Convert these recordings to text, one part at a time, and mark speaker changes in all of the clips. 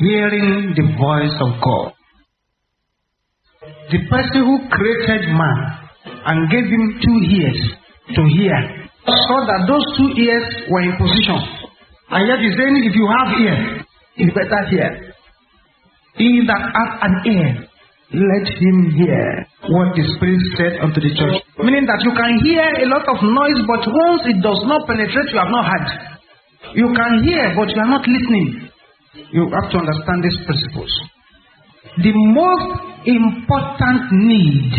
Speaker 1: hearing the voice of God. The person who created man and gave him 2 ears to hear saw that those 2 ears were in position. And yet he's saying, if you have ear, you better hear. He that hath an ear, let him hear what the Spirit said unto the church. Meaning that you can hear a lot of noise, but once it does not penetrate, you have not heard. You can hear, but you are not listening. You have to understand these principles. The most important need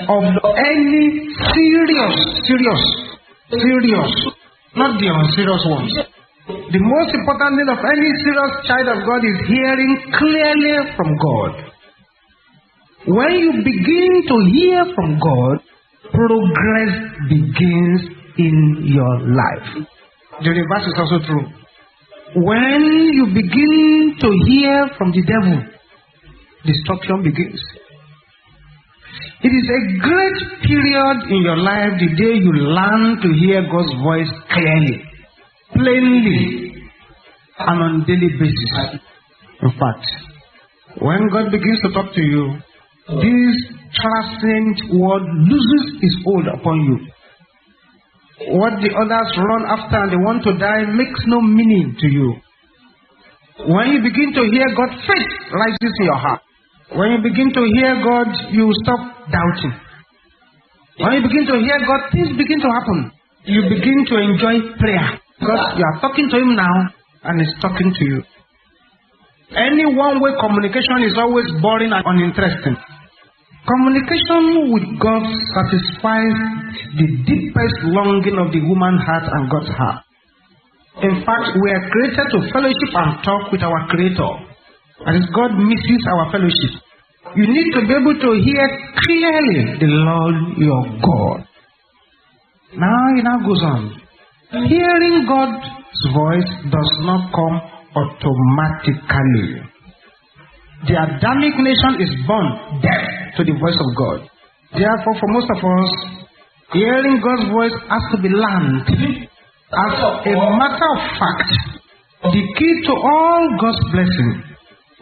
Speaker 1: of any serious, not the unserious ones. The most important need of any serious child of God is hearing clearly from God. When you begin to hear from God, progress begins in your life. The reverse is also true. When you begin to hear from the devil, destruction begins. It is a great period in your life the day you learn to hear God's voice clearly, plainly, and on a daily basis. In fact, when God begins to talk to you, this transient word loses its hold upon you. What the others run after and they want to die makes no meaning to you. When you begin to hear God, faith rises in your heart. When you begin to hear God, you stop doubting. When you begin to hear God, things begin to happen. You begin to enjoy prayer because you are talking to Him now and He's talking to you. Any one-way communication is always boring and uninteresting. Communication with God satisfies the deepest longing of the human heart and God's heart. In fact, we are created to fellowship and talk with our Creator. And God misses our fellowship. You need to be able to hear clearly the Lord your God. Now it goes on. Hearing God's voice does not come automatically. The Adamic nation is born deaf to the voice of God. Therefore, for most of us, hearing God's voice has to be learned. As a matter of fact, the key to all God's blessing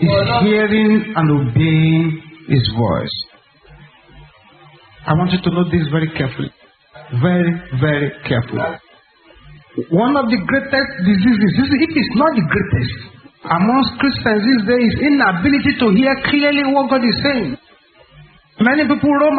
Speaker 1: is hearing and obeying His voice. I want you to note this very carefully. Very, very carefully. One of the greatest diseases, if it's not the greatest, amongst Christians these days is inability to hear clearly what God is saying. Many people roam